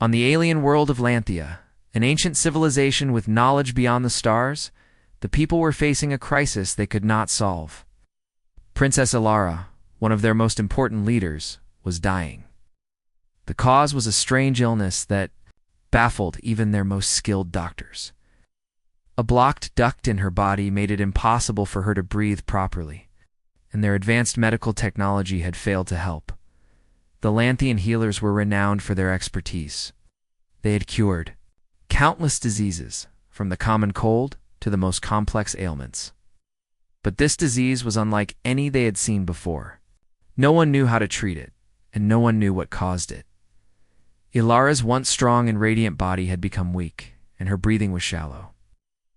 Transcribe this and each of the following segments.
On the alien world of Lanthea, an ancient civilization with knowledge beyond the stars, the people were facing a crisis they could not solve. Princess Ilara, one of their most important leaders, was dying. The cause was a strange illness that baffled even their most skilled doctors. A blocked duct in her body made it impossible for her to breathe properly, and their advanced medical technology had failed to help. The Lanthean healers were renowned for their expertise. They had cured countless diseases, from the common cold to the most complex ailments. But this disease was unlike any they had seen before. No one knew how to treat it, and no one knew what caused it. Ilara's once strong and radiant body had become weak, and her breathing was shallow.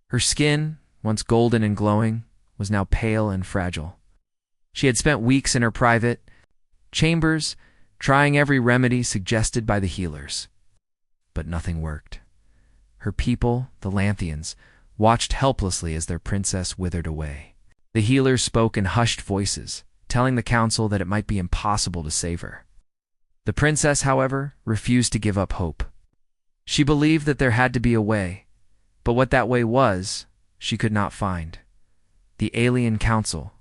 Her skin, once golden and glowing, was now pale and fragile. She had spent weeks in her private chambers, trying every remedy suggested by the healers. But nothing worked. Her people, the Lantheans, watched helplessly as their princess withered away. The healers spoke in hushed voices, telling the council that it might be impossible to save her. The princess, however, refused to give up hope. She believed that there had to be a way, but what that way was, she could not find. The alien council,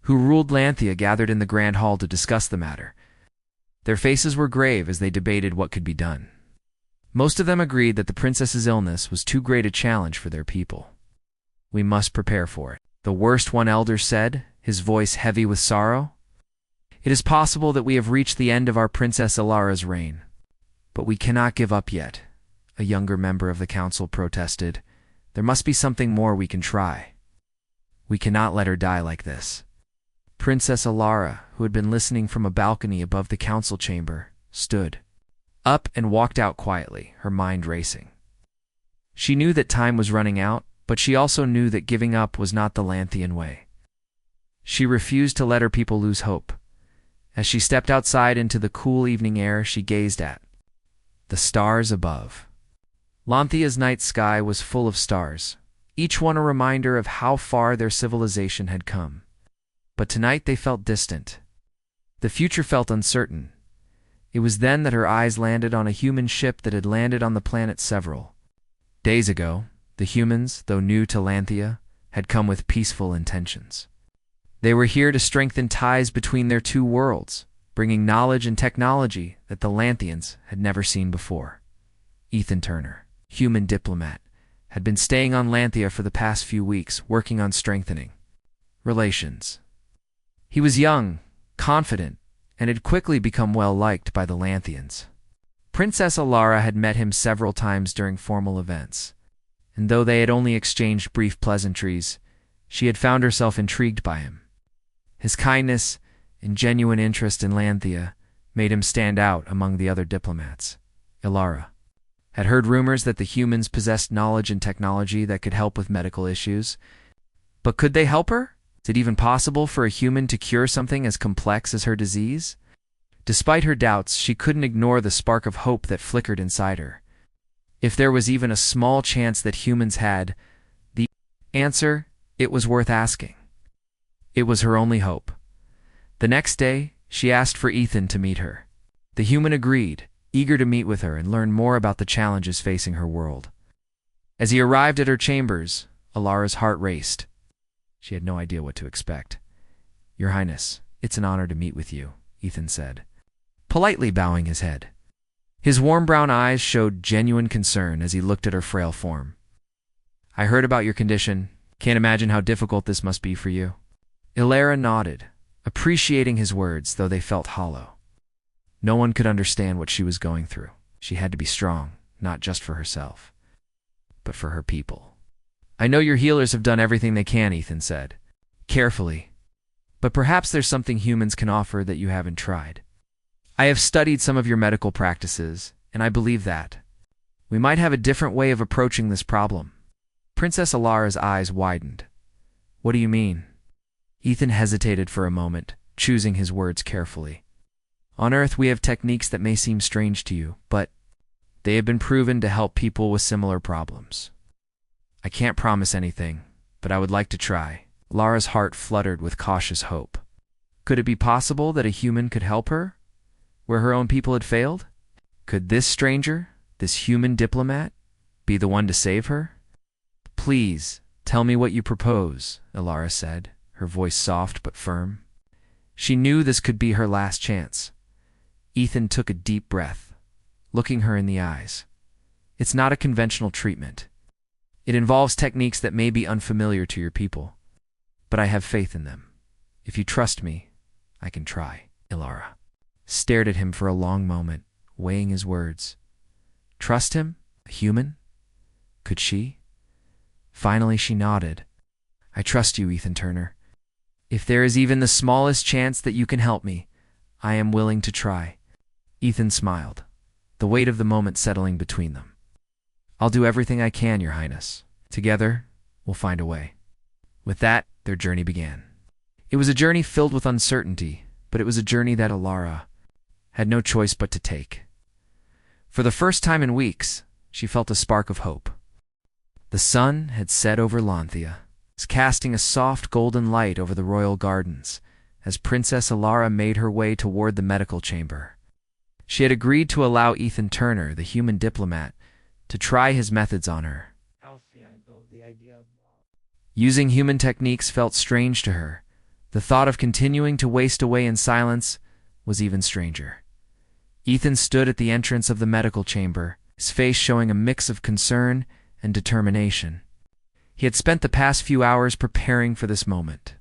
who ruled Lanthea, gathered in the grand hall to discuss the matter. Their faces were grave as they debated what could be done. Most of them agreed that the princess's illness was too great a challenge for their people. "We must prepare for it," the worst one elder said, his voice heavy with sorrow. "It is possible that we have reached the end of our Princess Ilara's reign, but we cannot give up yet," a younger member of the council protested. "There must be something more we can try. We cannot let her die like this." Princess Ilara, who had been listening from a balcony above the council chamber, stood up and walked out quietly, her mind racing. She knew that time was running out, but she also knew that giving up was not the Lanthean way. She refused to let her people lose hope. As she stepped outside into the cool evening air, she gazed at the stars above. Lanthea's night sky was full of stars, each one a reminder of how far their civilization had come. But tonight they felt distant. The future felt uncertain. It was then that her eyes landed on a human ship that had landed on the planet several days ago. The humans, though new to Lanthea, had come with peaceful intentions. They were here to strengthen ties between their two worlds, bringing knowledge and technology that the Lantheans had never seen before. Ethan Turner, human diplomat, had been staying on Lanthea for the past few weeks, working on strengthening relations. He was young, confident, and had quickly become well-liked by the Lantheans. Princess Ilara had met him several times during formal events, and though they had only exchanged brief pleasantries, she had found herself intrigued by him. His kindness and genuine interest in Lanthea made him stand out among the other diplomats. Ilara had heard rumors that the humans possessed knowledge and technology that could help with medical issues. But could they help her? Is it even possible for a human to cure something as complex as her disease? Despite her doubts, she couldn't ignore the spark of hope that flickered inside her. If there was even a small chance that humans had the answer, it was worth asking. It was her only hope. The next day, she asked for Ethan to meet her. The human agreed, eager to meet with her and learn more about the challenges facing her world. As he arrived at her chambers, Ilara's heart raced. She had no idea what to expect. "Your Highness, it's an honor to meet with you," Ethan said, politely bowing his head. His warm brown eyes showed genuine concern as he looked at her frail form. "I heard about your condition. Can't imagine how difficult this must be for you." Ilara nodded, appreciating his words, though they felt hollow. No one could understand what she was going through. She had to be strong, not just for herself, but for her people. "I know your healers have done everything they can," Ethan said, carefully. "But perhaps there's something humans can offer that you haven't tried. I have studied some of your medical practices, and I believe that we might have a different way of approaching this problem." Princess Ilara's eyes widened. "What do you mean?" Ethan hesitated for a moment, choosing his words carefully. "On Earth, we have techniques that may seem strange to you, but they have been proven to help people with similar problems. I can't promise anything, but I would like to try." Ilara's heart fluttered with cautious hope. Could it be possible that a human could help her, where her own people had failed? Could this stranger, This human diplomat? Be the one to save her? Please, tell me what you propose, Ilara said, her voice soft but firm. She knew this could be her last chance. Ethan took a deep breath, looking her in the eyes. It's not a conventional treatment. It involves techniques that may be unfamiliar to your people, but I have faith in them. If you trust me, I can try. Ilara stared at him for a long moment, weighing his words. Trust him? A human? Could she? Finally she nodded. I trust you, Ethan Turner. If there is even the smallest chance that you can help me, I am willing to try. Ethan smiled, the weight of the moment settling between them. I'll do everything I can, Your Highness. Together, we'll find a way. With that, their journey began. It was a journey filled with uncertainty, but it was a journey that Ilara had no choice but to take. For the first time in weeks, she felt a spark of hope. The sun had set over Lanthea, casting a soft golden light over the royal gardens, as Princess Ilara made her way toward the medical chamber. She had agreed to allow Ethan Turner, the human diplomat, to try his methods on her. Using human techniques felt strange to her. The thought of continuing to waste away in silence was even stranger. Ethan stood at the entrance of the medical chamber, his face showing a mix of concern and determination. He had spent the past few hours preparing for this moment,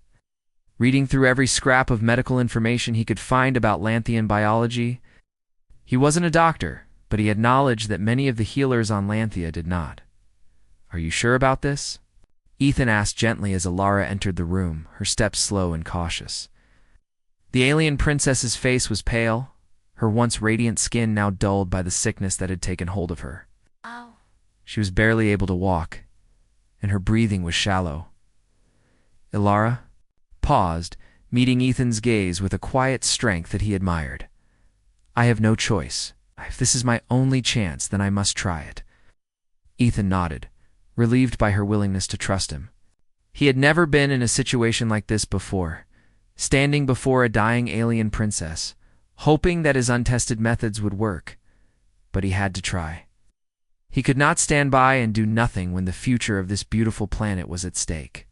reading through every scrap of medical information he could find about Lanthean biology. He wasn't a doctor, but he had knowledge that many of the healers on Lanthea did not. Are you sure about this? Ethan asked gently as Ilara entered the room, her steps slow and cautious. The alien princess's face was pale, her once radiant skin now dulled by the sickness that had taken hold of her. Ow. She was barely able to walk, and her breathing was shallow. Ilara paused, meeting Ethan's gaze with a quiet strength that he admired. I have no choice. If this is my only chance, then I must try it. Ethan nodded, relieved by her willingness to trust him. He had never been in a situation like this before, standing before a dying alien princess, hoping that his untested methods would work, but he had to try. He could not stand by and do nothing when the future of this beautiful planet was at stake.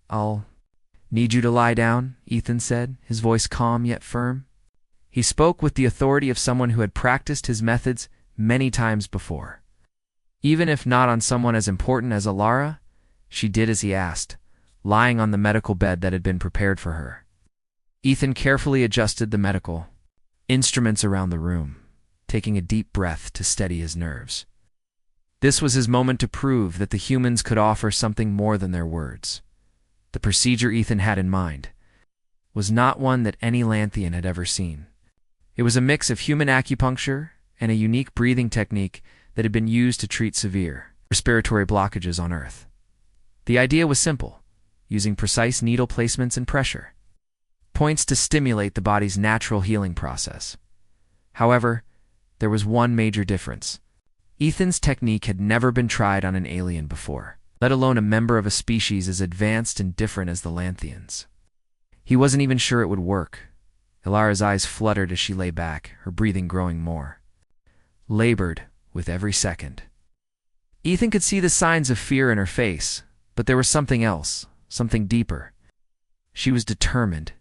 I'll need you to lie down, Ethan said, his voice calm yet firm. He spoke with the authority of someone who had practiced his methods many times before. Even if not on someone as important as Ilara, she did as he asked, lying on the medical bed that had been prepared for her. Ethan carefully adjusted the medical instruments around the room, taking a deep breath to steady his nerves. This was his moment to prove that the humans could offer something more than their words. The procedure Ethan had in mind was not one that any Lanthean had ever seen. It was a mix of human acupuncture and a unique breathing technique that had been used to treat severe respiratory blockages on Earth. The idea was simple, using precise needle placements and pressure points to stimulate the body's natural healing process. However, there was one major difference. Ethan's technique had never been tried on an alien before, let alone a member of a species as advanced and different as the Lantheans. He wasn't even sure it would work. Ilara's eyes fluttered as she lay back, her breathing growing more labored with every second. Ethan could see the signs of fear in her face, but there was something else, something deeper. She was determined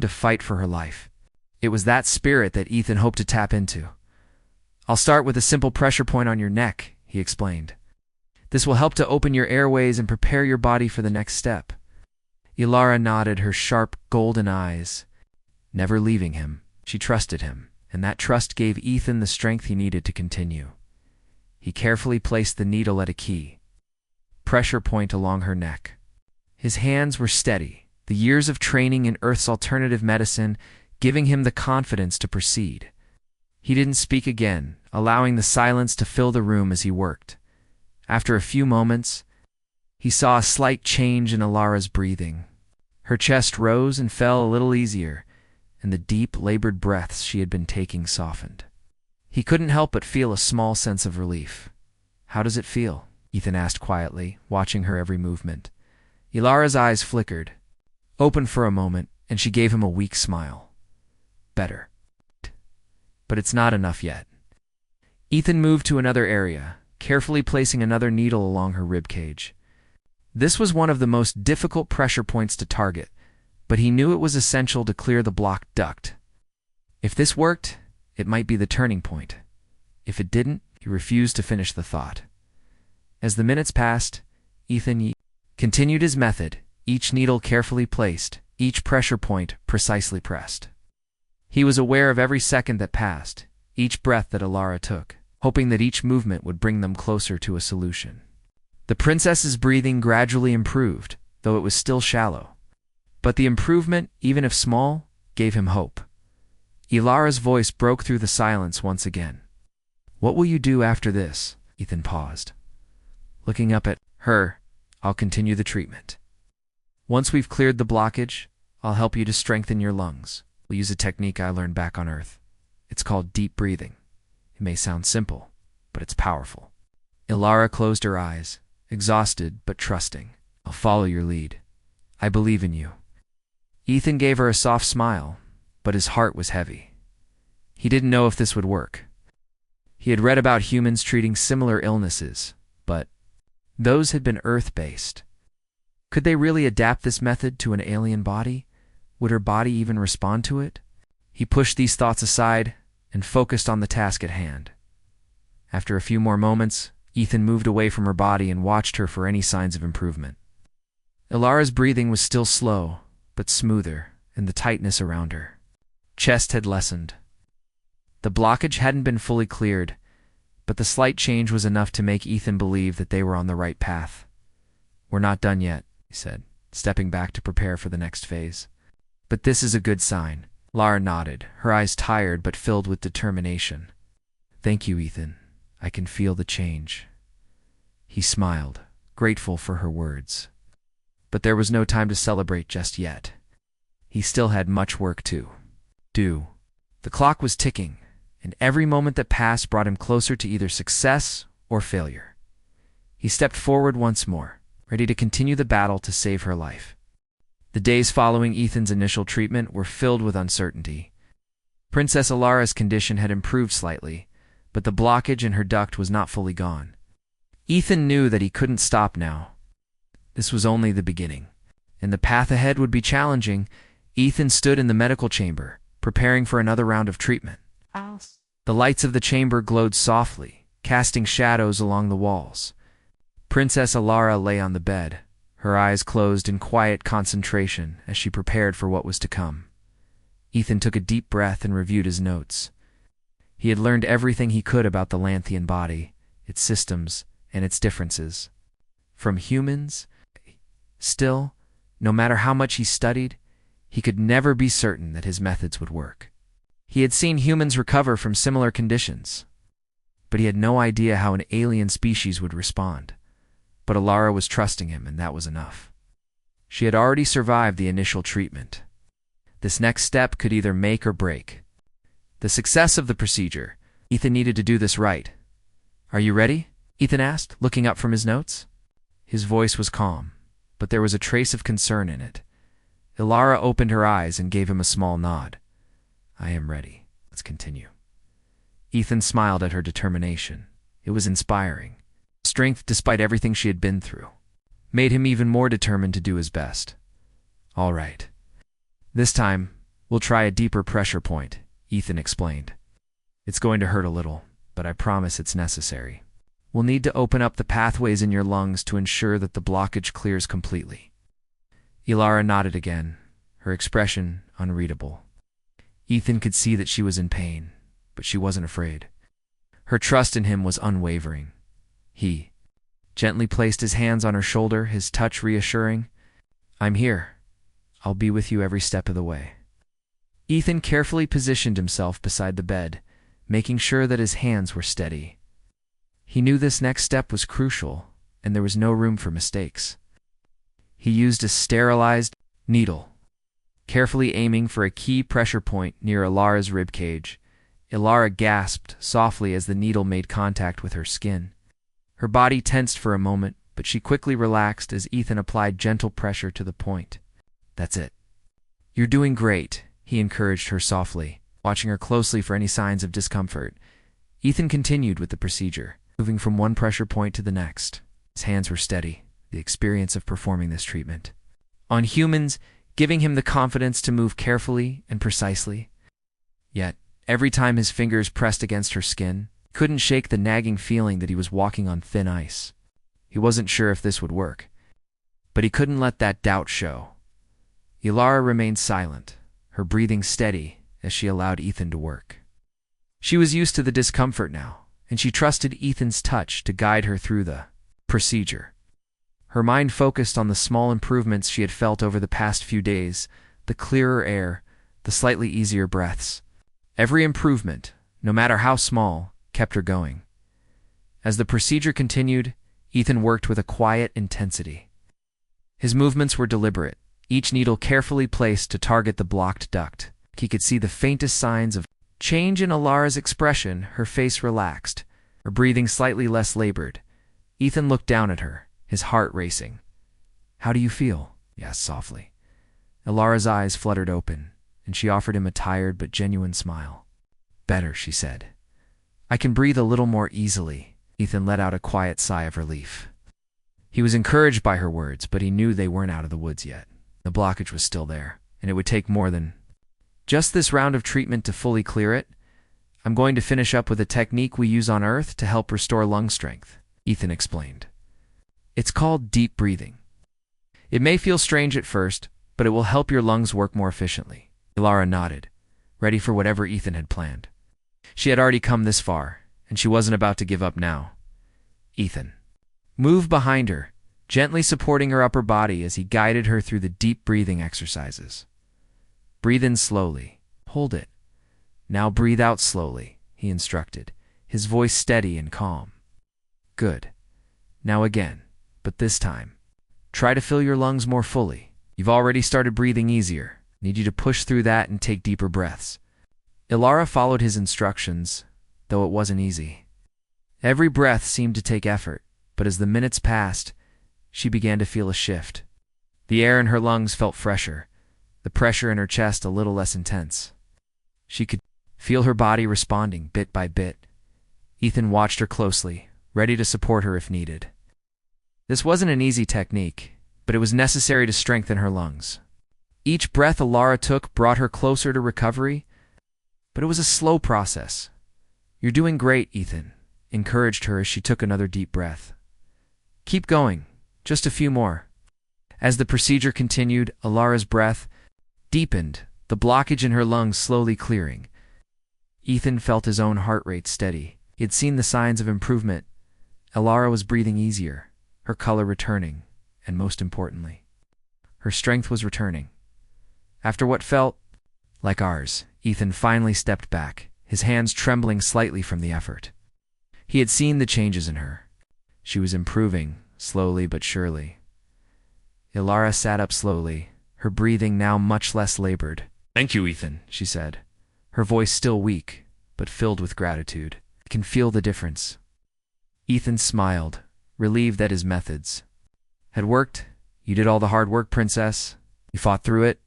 to fight for her life. It was that spirit that Ethan hoped to tap into. I'll start with a simple pressure point on your neck, he explained. This will help to open your airways and prepare your body for the next step. Ilara nodded, her sharp golden eyes never leaving him. She trusted him, and that trust gave Ethan the strength he needed to continue. He carefully placed the needle at a key pressure point along her neck. His hands were steady, the years of training in Earth's alternative medicine giving him the confidence to proceed. He didn't speak again, allowing the silence to fill the room as he worked. After a few moments, he saw a slight change in Ilara's breathing. Her chest rose and fell a little easier, and the deep, labored breaths she had been taking softened. He couldn't help but feel a small sense of relief. How does it feel? Ethan asked quietly, watching her every movement. Ilara's eyes flickered, open for a moment, and she gave him a weak smile. Better. But it's not enough yet. Ethan moved to another area, carefully placing another needle along her rib cage. This was one of the most difficult pressure points to target, but he knew it was essential to clear the blocked duct. If this worked, it might be the turning point. If it didn't, he refused to finish the thought. As the minutes passed, Ethan continued his method, each needle carefully placed, each pressure point precisely pressed. He was aware of every second that passed, each breath that Alara took, hoping that each movement would bring them closer to a solution. The princess's breathing gradually improved, though it was still shallow. But the improvement, even if small, gave him hope. Alara's voice broke through the silence once again. "What will you do after this?" Ethan paused. Looking up at her, "I'll continue the treatment. Once we've cleared the blockage, I'll help you to strengthen your lungs. We'll use a technique I learned back on Earth. It's called deep breathing. It may sound simple, but it's powerful." Alara closed her eyes, exhausted but trusting. "I'll follow your lead. I believe in you." Ethan gave her a soft smile, but his heart was heavy. He didn't know if this would work. He had read about humans treating similar illnesses, but those had been Earth-based. Could they really adapt this method to an alien body? Would her body even respond to it? He pushed these thoughts aside and focused on the task at hand. After a few more moments, Ethan moved away from her body and watched her for any signs of improvement. Alara's breathing was still slow, but smoother, and the tightness around her chest had lessened. The blockage hadn't been fully cleared, but the slight change was enough to make Ethan believe that they were on the right path. "We're not done yet," he said, stepping back to prepare for the next phase. "But this is a good sign." Lara nodded, her eyes tired but filled with determination. "Thank you, Ethan. I can feel the change." He smiled, grateful for her words. But there was no time to celebrate just yet. He still had much work to do. The clock was ticking, and every moment that passed brought him closer to either success or failure. He stepped forward once more, ready to continue the battle to save her life. The days following Ethan's initial treatment were filled with uncertainty. Princess Alara's condition had improved slightly, but the blockage in her duct was not fully gone. Ethan knew that he couldn't stop now. This was only the beginning, and the path ahead would be challenging. Ethan stood in the medical chamber, preparing for another round of treatment. The lights of the chamber glowed softly, casting shadows along the walls. Princess Alara lay on the bed, her eyes closed in quiet concentration as she prepared for what was to come. Ethan took a deep breath and reviewed his notes. He had learned everything he could about the Lanthian body, its systems, and its differences. From humans, still, no matter how much he studied, he could never be certain that his methods would work. He had seen humans recover from similar conditions, but he had no idea how an alien species would respond. But Alara was trusting him, and that was enough. She had already survived the initial treatment. This next step could either make or break the success of the procedure. Ethan needed to do this right. "Are you ready?" Ethan asked, looking up from his notes. His voice was calm, but there was a trace of concern in it. Alara opened her eyes and gave him a small nod. "I am ready. Let's continue." Ethan smiled at her determination. It was inspiring. Strength, despite everything she had been through, made him even more determined to do his best. "All right. This time, we'll try a deeper pressure point," Ethan explained. "It's going to hurt a little, but I promise it's necessary. We'll need to open up the pathways in your lungs to ensure that the blockage clears completely." Alara nodded again, her expression unreadable. Ethan could see that she was in pain, but she wasn't afraid. Her trust in him was unwavering. He gently placed his hands on her shoulder, his touch reassuring. "I'm here. I'll be with you every step of the way." Ethan carefully positioned himself beside the bed, making sure that his hands were steady. He knew this next step was crucial, and there was no room for mistakes. He used a sterilized needle, carefully aiming for a key pressure point near Alara's ribcage. Alara gasped softly as the needle made contact with her skin. Her body tensed for a moment, but she quickly relaxed as Ethan applied gentle pressure to the point. "That's it. You're doing great," he encouraged her softly, watching her closely for any signs of discomfort. Ethan continued with the procedure, moving from one pressure point to the next. His hands were steady, the experience of performing this treatment on humans giving him the confidence to move carefully and precisely. Yet, every time his fingers pressed against her skin, he couldn't shake the nagging feeling that he was walking on thin ice. He wasn't sure if this would work, but he couldn't let that doubt show. Ilara remained silent, her breathing steady as she allowed Ethan to work. She was used to the discomfort now, and she trusted Ethan's touch to guide her through the procedure. Her mind focused on the small improvements she had felt over the past few days, the clearer air, the slightly easier breaths. Every improvement, no matter how small, kept her going. As the procedure continued, Ethan worked with a quiet intensity. His movements were deliberate, each needle carefully placed to target the blocked duct. He could see the faintest signs of change in Ilara's expression. Her face relaxed, her breathing slightly less labored. Ethan looked down at her, his heart racing. "How do you feel?" he asked softly. Ilara's eyes fluttered open, and she offered him a tired but genuine smile. "Better," she said. "I can breathe a little more easily." Ethan let out a quiet sigh of relief. He was encouraged by her words, but he knew they weren't out of the woods yet. The blockage was still there, and it would take more than just this round of treatment to fully clear it. "I'm going to finish up with a technique we use on Earth to help restore lung strength," Ethan explained. "It's called deep breathing. It may feel strange at first, but it will help your lungs work more efficiently." Ilara nodded, ready for whatever Ethan had planned. She had already come this far, and she wasn't about to give up now. Ethan moved behind her, gently supporting her upper body as he guided her through the deep breathing exercises. "Breathe in slowly. Hold it. Now breathe out slowly," he instructed, his voice steady and calm. "Good. Now again, but this time, try to fill your lungs more fully. You've already started breathing easier. Need you to push through that and take deeper breaths." Ilara followed his instructions, though it wasn't easy. Every breath seemed to take effort, but as the minutes passed, she began to feel a shift. The air in her lungs felt fresher, the pressure in her chest a little less intense. She could feel her body responding bit by bit. Ethan watched her closely, ready to support her if needed. This wasn't an easy technique, but it was necessary to strengthen her lungs. Each breath Ilara took brought her closer to recovery, but it was a slow process. "You're doing great, Ethan," encouraged her as she took another deep breath. "Keep going, just a few more." As the procedure continued, Ilara's breath deepened, the blockage in her lungs slowly clearing. Ethan felt his own heart rate steady. He had seen the signs of improvement. Ilara was breathing easier, her color returning, and most importantly, her strength was returning. After what felt like hours, Ethan finally stepped back, his hands trembling slightly from the effort. He had seen the changes in her. She was improving, slowly but surely. Ilara sat up slowly, her breathing now much less labored. "Thank you, Ethan," she said, her voice still weak, but filled with gratitude. "I can feel the difference." Ethan smiled, relieved that his methods had worked. "You did all the hard work, Princess. You fought through it."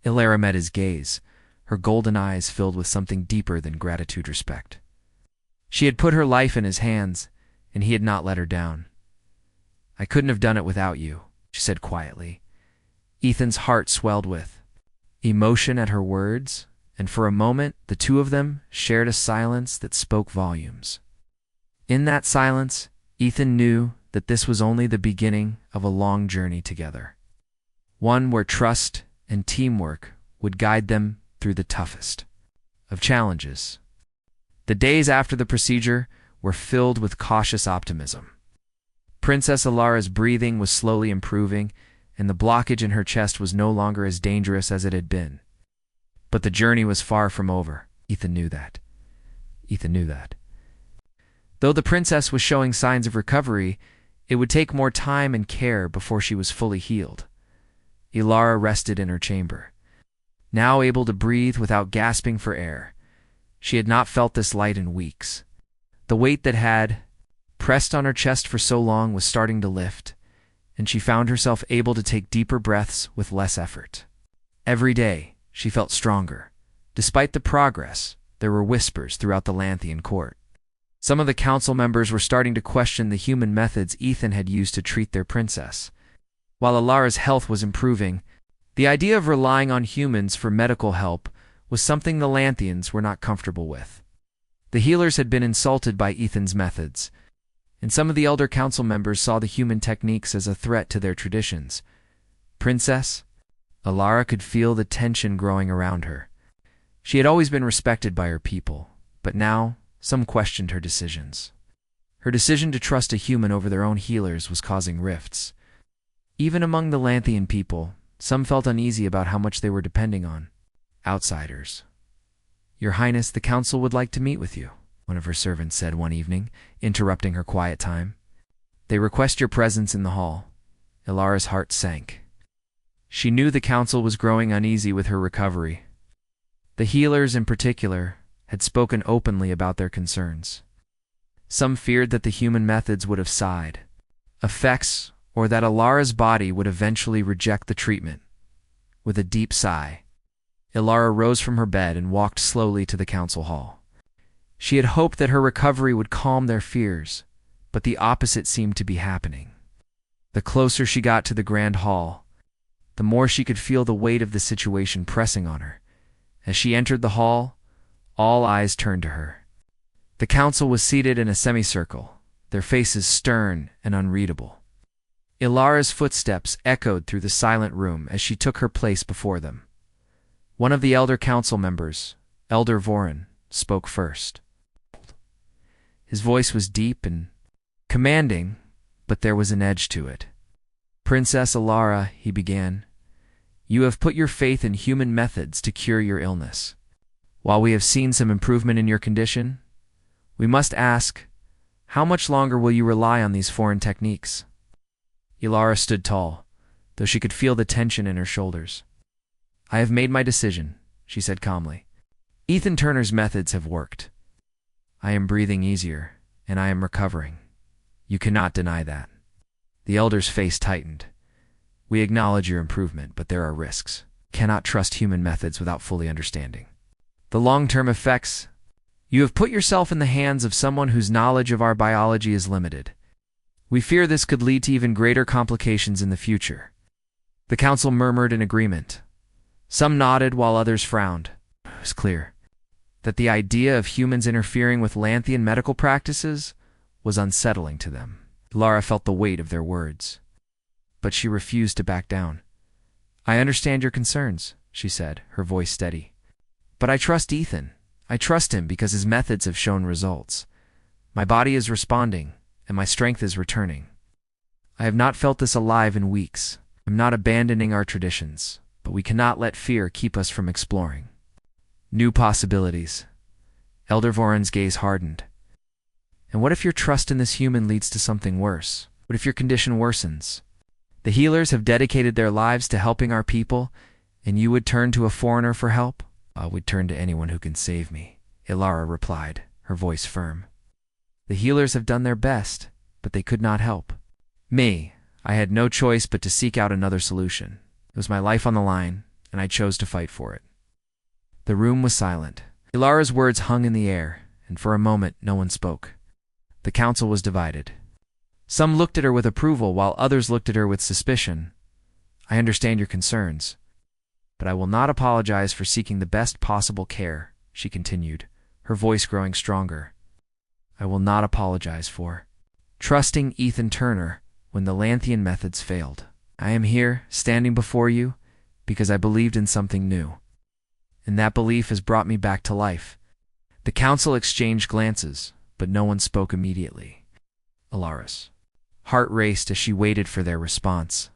Ilara met his gaze, her golden eyes filled with something deeper than gratitude-respect. She had put her life in his hands, and he had not let her down. "I couldn't have done it without you," she said quietly. Ethan's heart swelled with emotion at her words, and for a moment the two of them shared a silence that spoke volumes. In that silence, Ethan knew that this was only the beginning of a long journey together, one where trust and teamwork would guide them through the toughest of challenges. The days after the procedure were filled with cautious optimism. Princess Ilara's breathing was slowly improving, and the blockage in her chest was no longer as dangerous as it had been. But the journey was far from over. Ethan knew that. Though the princess was showing signs of recovery, it would take more time and care before she was fully healed. Ilara rested in her chamber, now able to breathe without gasping for air. She had not felt this light in weeks. The weight that had pressed on her chest for so long was starting to lift, and she found herself able to take deeper breaths with less effort. Every day, she felt stronger. Despite the progress, there were whispers throughout the Lanthian court. Some of the council members were starting to question the human methods Ethan had used to treat their princess. While Alara's health was improving, the idea of relying on humans for medical help was something the Lanthians were not comfortable with. The healers had been insulted by Ethan's methods, and some of the elder council members saw the human techniques as a threat to their traditions. Princess, Alara could feel the tension growing around her. She had always been respected by her people, but now some questioned her decisions. Her decision to trust a human over their own healers was causing rifts. Even among the Lanthian people, some felt uneasy about how much they were depending on outsiders. "Your Highness, the council would like to meet with you," one of her servants said one evening, interrupting her quiet time. "They request your presence in the hall." Alara's heart sank. She knew the council was growing uneasy with her recovery. The healers, in particular, had spoken openly about their concerns. Some feared that the human methods would have side effects, or that Alara's body would eventually reject the treatment. With a deep sigh, Alara rose from her bed and walked slowly to the council hall. She had hoped that her recovery would calm their fears, but the opposite seemed to be happening. The closer she got to the grand hall, the more she could feel the weight of the situation pressing on her. As she entered the hall, all eyes turned to her. The council was seated in a semicircle, their faces stern and unreadable. Ilara's footsteps echoed through the silent room as she took her place before them. One of the elder council members, Elder Vorin, spoke first. His voice was deep and commanding, but there was an edge to it. "Princess Alara," he began, "you have put your faith in human methods to cure your illness. While we have seen some improvement in your condition, we must ask, how much longer will you rely on these foreign techniques?" Ilara stood tall, though she could feel the tension in her shoulders. "I have made my decision," she said calmly. "Ethan Turner's methods have worked. I am breathing easier, and I am recovering. You cannot deny that." The elder's face tightened. "We acknowledge your improvement, but there are risks. Cannot trust human methods without fully understanding the long-term effects. You have put yourself in the hands of someone whose knowledge of our biology is limited. We fear this could lead to even greater complications in the future." The council murmured in agreement. Some nodded while others frowned. It was clear that the idea of humans interfering with Lanthian medical practices was unsettling to them. Lara felt the weight of their words, but she refused to back down. "I understand your concerns," she said, her voice steady. "But I trust Ethan. I trust him because his methods have shown results. My body is responding, and my strength is returning. I have not felt this alive in weeks. I'm not abandoning our traditions, but we cannot let fear keep us from exploring new possibilities." Elder Voron's gaze hardened. "And what if your trust in this human leads to something worse? What if your condition worsens? The healers have dedicated their lives to helping our people, and you would turn to a foreigner for help?" "I would turn to anyone who can save me," Ilara replied, her voice firm. "The healers have done their best, but they could not help me. I had no choice but to seek out another solution. It was my life on the line, and I chose to fight for it." The room was silent. Ilara's words hung in the air, and for a moment no one spoke. The council was divided. Some looked at her with approval, while others looked at her with suspicion. "I understand your concerns, but I will not apologize for seeking the best possible care," she continued, her voice growing stronger. "I will not apologize for trusting Ethan Turner when the Lanthian methods failed. I am here, standing before you, because I believed in something new, and that belief has brought me back to life." The council exchanged glances, but no one spoke immediately. Alara's heart raced as she waited for their response.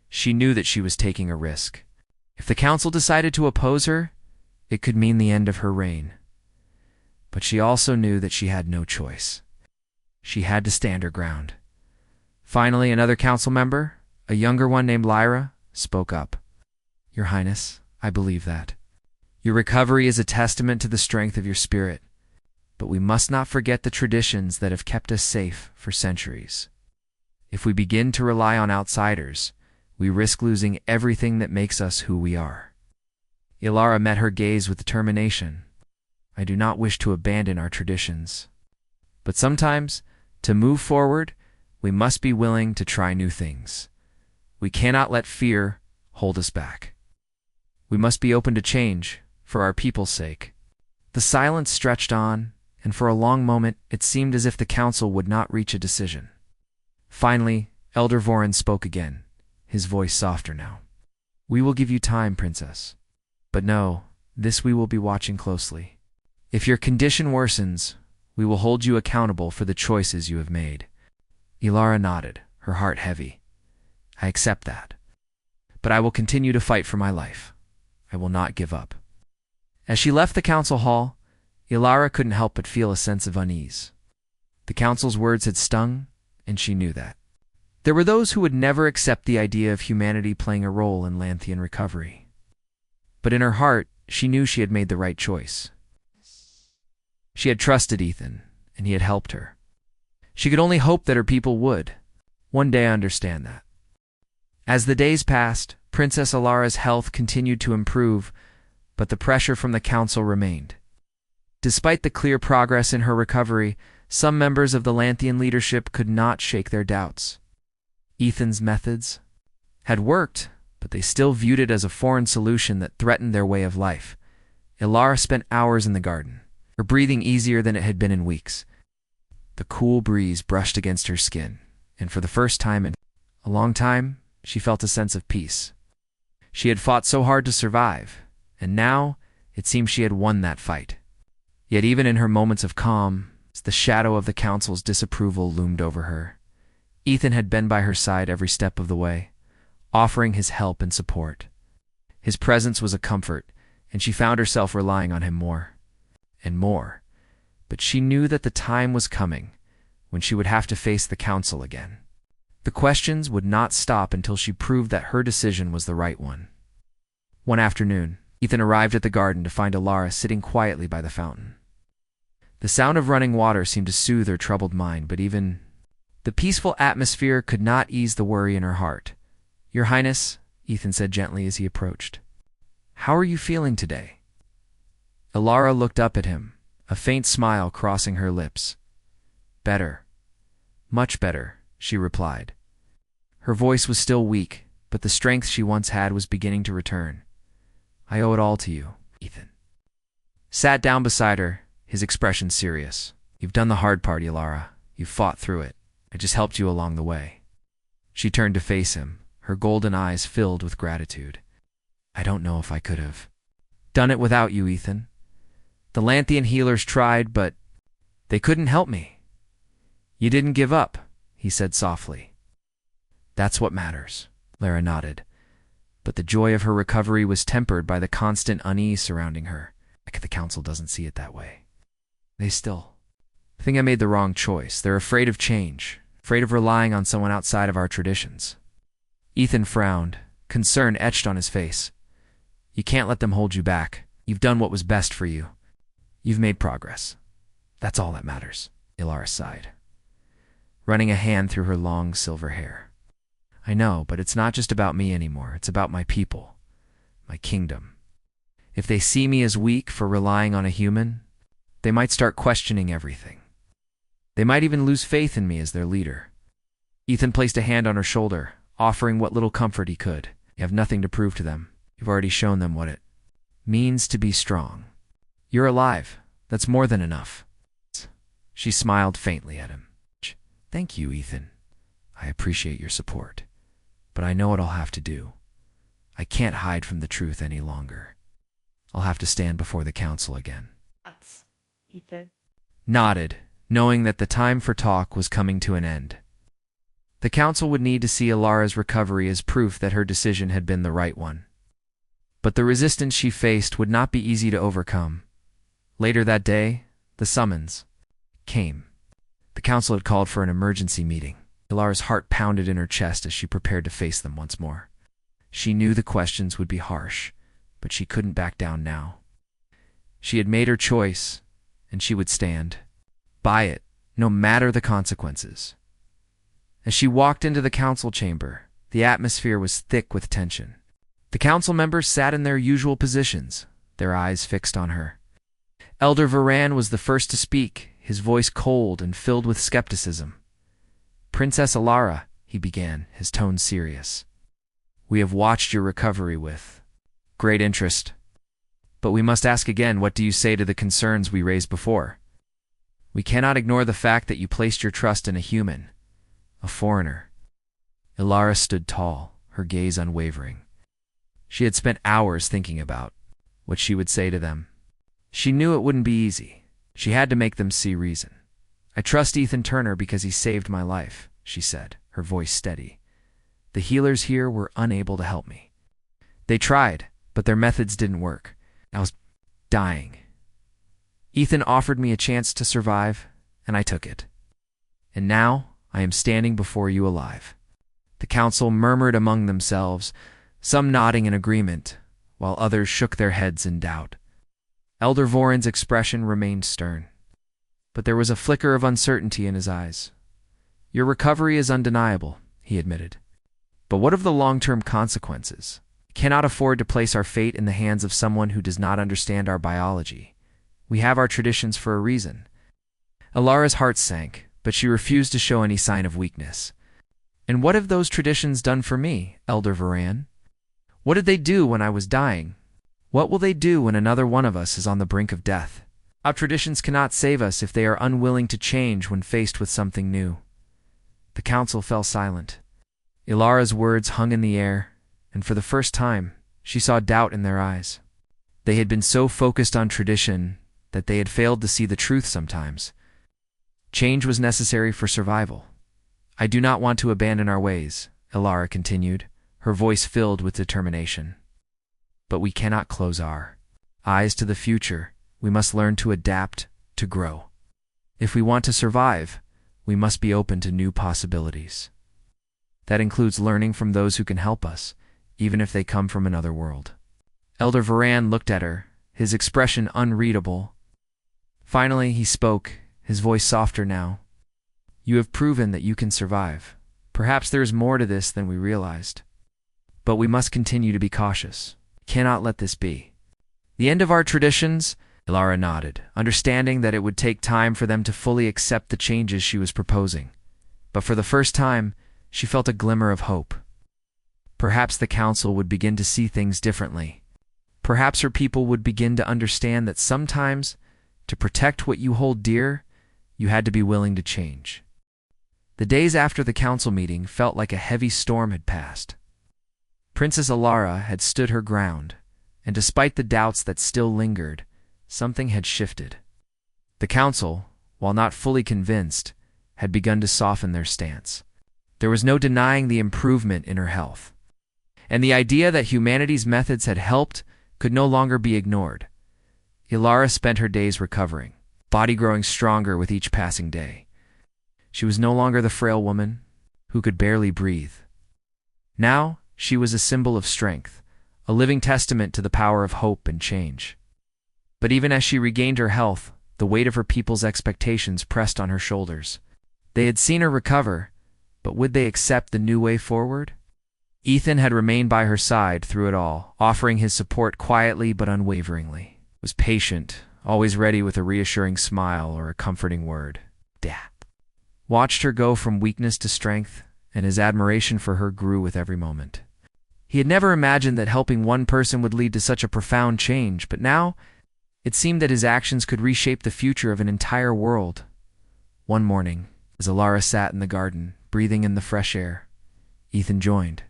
She knew that she was taking a risk. If the council decided to oppose her, it could mean the end of her reign. But she also knew that she had no choice. She had to stand her ground. Finally, another council member, a younger one named Lyra, spoke up. "Your Highness, I believe that. Your recovery is a testament to the strength of your spirit, but we must not forget the traditions that have kept us safe for centuries. If we begin to rely on outsiders, we risk losing everything that makes us who we are." Ilara met her gaze with determination. "I do not wish to abandon our traditions. But sometimes, to move forward, we must be willing to try new things. We cannot let fear hold us back. We must be open to change, for our people's sake. The silence stretched on, and for a long moment it seemed as if the council would not reach a decision. Finally, Elder Voran spoke again, his voice softer now. "We will give you time, Princess. But no, this we will be watching closely. If your condition worsens, we will hold you accountable for the choices you have made." Ilara nodded, her heart heavy. "I accept that. But I will continue to fight for my life. I will not give up." As she left the council hall, Ilara couldn't help but feel a sense of unease. The council's words had stung, and she knew that. There were those who would never accept the idea of humanity playing a role in Lanthian recovery. But in her heart, she knew she had made the right choice. She had trusted Ethan, and he had helped her. She could only hope that her people would one day understand that. As the days passed, Princess Ilara's health continued to improve, but the pressure from the council remained. Despite the clear progress in her recovery, some members of the Lanthian leadership could not shake their doubts. Ethan's methods had worked, but they still viewed it as a foreign solution that threatened their way of life. Ilara spent hours in the garden, her breathing easier than it had been in weeks. The cool breeze brushed against her skin, and for the first time in a long time, she felt a sense of peace. She had fought so hard to survive, and now it seemed she had won that fight. Yet even in her moments of calm, the shadow of the council's disapproval loomed over her. Ethan had been by her side every step of the way, offering his help and support. His presence was a comfort, and she found herself relying on him more and more. But she knew that the time was coming when she would have to face the council again. The questions would not stop until she proved that her decision was the right one. One afternoon, Ethan arrived at the garden to find Ilara sitting quietly by the fountain. The sound of running water seemed to soothe her troubled mind, but even the peaceful atmosphere could not ease the worry in her heart. "Your Highness," Ethan said gently as he approached, "how are you feeling today?" Ilara looked up at him, a faint smile crossing her lips. "Better. Much better," she replied. Her voice was still weak, but the strength she once had was beginning to return. "I owe it all to you," Ethan sat down beside her, his expression serious. "You've done the hard part, Ilara. You've fought through it. I just helped you along the way." She turned to face him, her golden eyes filled with gratitude. "I don't know if I could have done it without you, Ethan. The Lanthian healers tried, but they couldn't help me." "You didn't give up," he said softly. "That's what matters," Lara nodded. But the joy of her recovery was tempered by the constant unease surrounding her. The council doesn't see it that way. They still think I made the wrong choice. They're afraid of change, afraid of relying on someone outside of our traditions. Ethan frowned, concern etched on his face. "You can't let them hold you back. You've done what was best for you. You've made progress. That's all that matters," Ilara sighed, running a hand through her long silver hair. "I know, but it's not just about me anymore. It's about my people, my kingdom. If they see me as weak for relying on a human, they might start questioning everything. They might even lose faith in me as their leader." Ethan placed a hand on her shoulder, offering what little comfort he could. "You have nothing to prove to them. You've already shown them what it means to be strong. You're alive. That's more than enough." She smiled faintly at him. "Thank you, Ethan. I appreciate your support. But I know what I'll have to do. I can't hide from the truth any longer. I'll have to stand before the council again." Ethan nodded, knowing that the time for talk was coming to an end. The council would need to see Ilara's recovery as proof that her decision had been the right one. But the resistance she faced would not be easy to overcome. Later that day, the summons came. The council had called for an emergency meeting. Ilara's heart pounded in her chest as she prepared to face them once more. She knew the questions would be harsh, but she couldn't back down now. She had made her choice, and she would stand by it, no matter the consequences. As she walked into the council chamber, the atmosphere was thick with tension. The council members sat in their usual positions, their eyes fixed on her. Elder Voran was the first to speak, his voice cold and filled with skepticism. "Princess Alara," he began, his tone serious, "we have watched your recovery with great interest. But we must ask again, what do you say to the concerns we raised before? We cannot ignore the fact that you placed your trust in a human, a foreigner." Alara stood tall, her gaze unwavering. She had spent hours thinking about what she would say to them. She knew it wouldn't be easy. She had to make them see reason. "I trust Ethan Turner because he saved my life," she said, her voice steady. "The healers here were unable to help me. They tried, but their methods didn't work. I was dying. Ethan offered me a chance to survive, and I took it. And now I am standing before you alive." The council murmured among themselves, some nodding in agreement, while others shook their heads in doubt. Elder Voron's expression remained stern, but there was a flicker of uncertainty in his eyes. "Your recovery is undeniable," he admitted. "But what of the long-term consequences? We cannot afford to place our fate in the hands of someone who does not understand our biology. We have our traditions for a reason." Alara's heart sank, but she refused to show any sign of weakness. "And what have those traditions done for me, Elder Voron? What did they do when I was dying? What will they do when another one of us is on the brink of death? Our traditions cannot save us if they are unwilling to change when faced with something new." The council fell silent. Ilara's words hung in the air, and for the first time, she saw doubt in their eyes. They had been so focused on tradition that they had failed to see the truth sometimes. Change was necessary for survival. "I do not want to abandon our ways," Ilara continued, her voice filled with determination. "But we cannot close our eyes to the future. We must learn to adapt, to grow. If we want to survive, we must be open to new possibilities. That includes learning from those who can help us, even if they come from another world." Elder Voron looked at her, his expression unreadable. Finally, he spoke, his voice softer now. "You have proven that you can survive. Perhaps there is more to this than we realized. But we must continue to be cautious. We cannot let this be the end of our traditions." Ilara nodded, understanding that it would take time for them to fully accept the changes she was proposing. But for the first time, she felt a glimmer of hope. Perhaps the council would begin to see things differently. Perhaps her people would begin to understand that sometimes, to protect what you hold dear, you had to be willing to change. The days after the council meeting felt like a heavy storm had passed. Princess Alara had stood her ground, and despite the doubts that still lingered, something had shifted. The council, while not fully convinced, had begun to soften their stance. There was no denying the improvement in her health. And the idea that humanity's methods had helped could no longer be ignored. Ilara spent her days recovering, body growing stronger with each passing day. She was no longer the frail woman who could barely breathe. Now, she was a symbol of strength, a living testament to the power of hope and change. But even as she regained her health, the weight of her people's expectations pressed on her shoulders. They had seen her recover, but would they accept the new way forward? Ethan had remained by her side through it all, offering his support quietly but unwaveringly. He was patient, always ready with a reassuring smile or a comforting word. Dad watched her go from weakness to strength, and his admiration for her grew with every moment. He had never imagined that helping one person would lead to such a profound change, but now it seemed that his actions could reshape the future of an entire world. One morning, as Alara sat in the garden, breathing in the fresh air, Ethan joined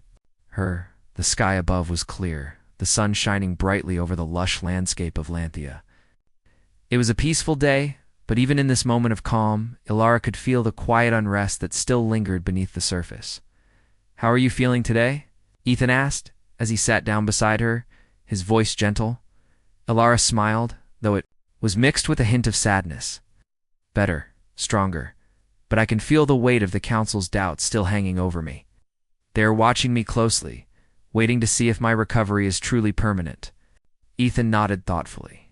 her. The sky above was clear, the sun shining brightly over the lush landscape of Lanthea. It was a peaceful day, but even in this moment of calm, Ilara could feel the quiet unrest that still lingered beneath the surface. "How are you feeling today?" Ethan asked, as he sat down beside her, his voice gentle. Ilara smiled, though it was mixed with a hint of sadness. "Better, stronger, but I can feel the weight of the council's doubts still hanging over me. They are watching me closely, waiting to see if my recovery is truly permanent." Ethan nodded thoughtfully.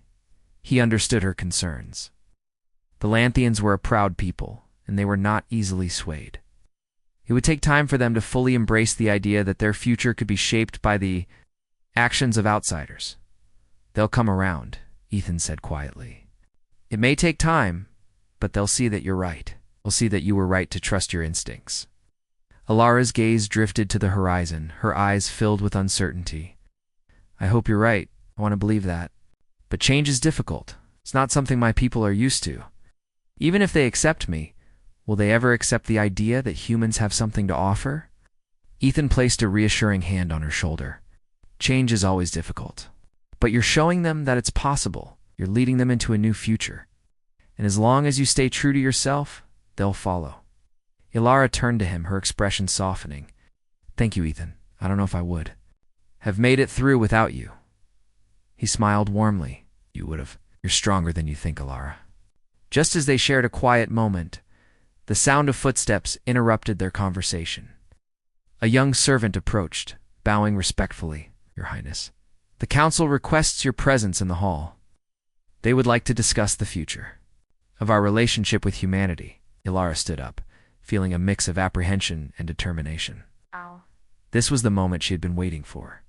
He understood her concerns. The Lantheans were a proud people, and they were not easily swayed. It would take time for them to fully embrace the idea that their future could be shaped by the actions of outsiders. "They'll come around," Ethan said quietly. "It may take time, but they'll see that you're right. They'll see that you were right to trust your instincts. Alara's gaze drifted to the horizon, her eyes filled with uncertainty. I hope you're right. I want to believe that. But change is difficult. It's not something my people are used to. Even if they accept me, will they ever accept the idea that humans have something to offer? Ethan placed a reassuring hand on her shoulder. Change is always difficult. But you're showing them that it's possible. You're leading them into a new future. And as long as you stay true to yourself, they'll follow. Alara turned to him, her expression softening. Thank you, Ethan. I don't know if I would have made it through without you. He smiled warmly. You would have. You're stronger than you think, Alara. Just as they shared a quiet moment, the sound of footsteps interrupted their conversation. A young servant approached, bowing respectfully. Your Highness, the council requests your presence in the hall. They would like to discuss the future of our relationship with humanity. Alara stood up, feeling a mix of apprehension and determination. Ow. This was the moment she had been waiting for.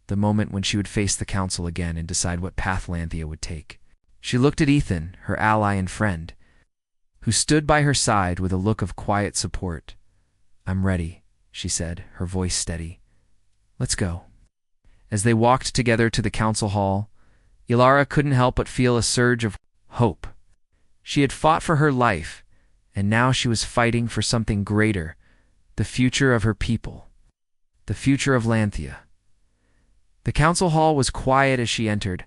The moment when she would face the council again and decide what path Lanthea would take. She looked at Ethan, her ally and friend, who stood by her side with a look of quiet support. I'm ready, she said, her voice steady. Let's go. As they walked together to the council hall, Alara couldn't help but feel a surge of hope. She had fought for her life, and now she was fighting for something greater, the future of her people, the future of Lanthea. The council hall was quiet as she entered,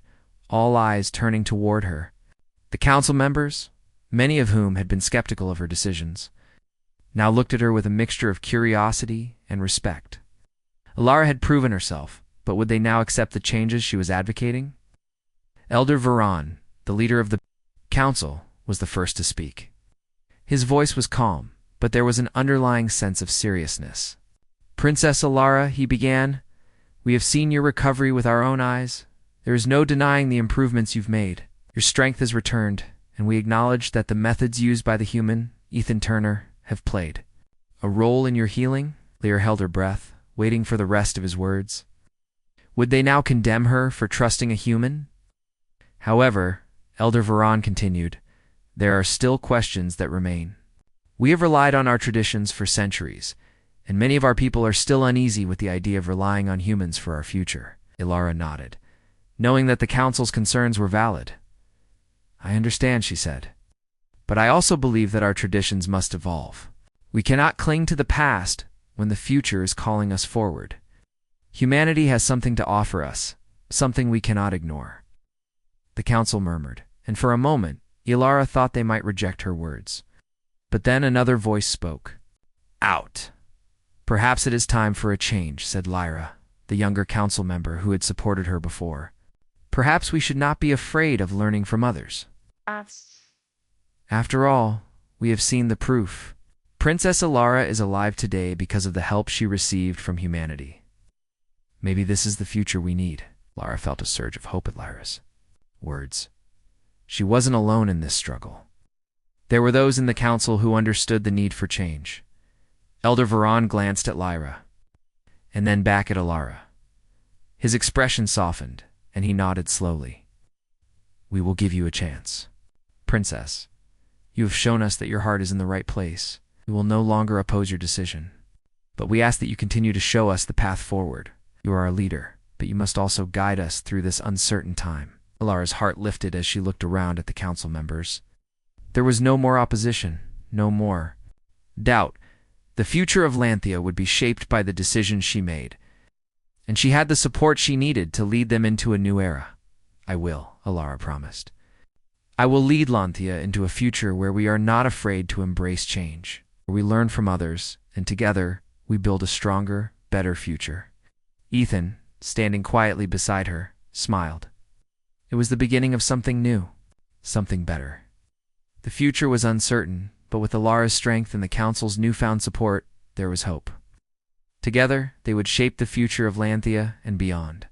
all eyes turning toward her. The council members, many of whom had been skeptical of her decisions, now looked at her with a mixture of curiosity and respect. Alara had proven herself, but would they now accept the changes she was advocating? Elder Veron, the leader of the council, was the first to speak. His voice was calm, but there was an underlying sense of seriousness. Princess Alara, he began, we have seen your recovery with our own eyes. There is no denying the improvements you've made. Your strength has returned, and we acknowledge that the methods used by the human, Ethan Turner, have played a role in your healing. Lear held her breath, waiting for the rest of his words. Would they now condemn her for trusting a human? However, Elder Veron continued, there are still questions that remain. We have relied on our traditions for centuries, and many of our people are still uneasy with the idea of relying on humans for our future. Alara nodded, knowing that the council's concerns were valid. I understand, she said. But I also believe that our traditions must evolve. We cannot cling to the past when the future is calling us forward. Humanity has something to offer us, something we cannot ignore. The council murmured, and for a moment, Alara thought they might reject her words. But then another voice spoke. Out. Perhaps it is time for a change, said Lyra, the younger council member who had supported her before. Perhaps we should not be afraid of learning from others. After all, we have seen the proof. Princess Alara is alive today because of the help she received from humanity. Maybe this is the future we need. Lara felt a surge of hope at Lyra's words. She wasn't alone in this struggle. There were those in the council who understood the need for change. Elder Veron glanced at Lyra, and then back at Alara. His expression softened, and he nodded slowly. We will give you a chance. Princess, you have shown us that your heart is in the right place. We will no longer oppose your decision. But we ask that you continue to show us the path forward. You are our leader, but you must also guide us through this uncertain time. Alara's heart lifted as she looked around at the council members. There was no more opposition, no more doubt. The future of Lanthea would be shaped by the decisions she made, and she had the support she needed to lead them into a new era. I will, Alara promised. I will lead Lanthea into a future where we are not afraid to embrace change, where we learn from others, and together we build a stronger, better future. Ethan, standing quietly beside her, smiled. It was the beginning of something new, something better. The future was uncertain, but with Alara's strength and the council's newfound support, there was hope. Together, they would shape the future of Lanthea and beyond.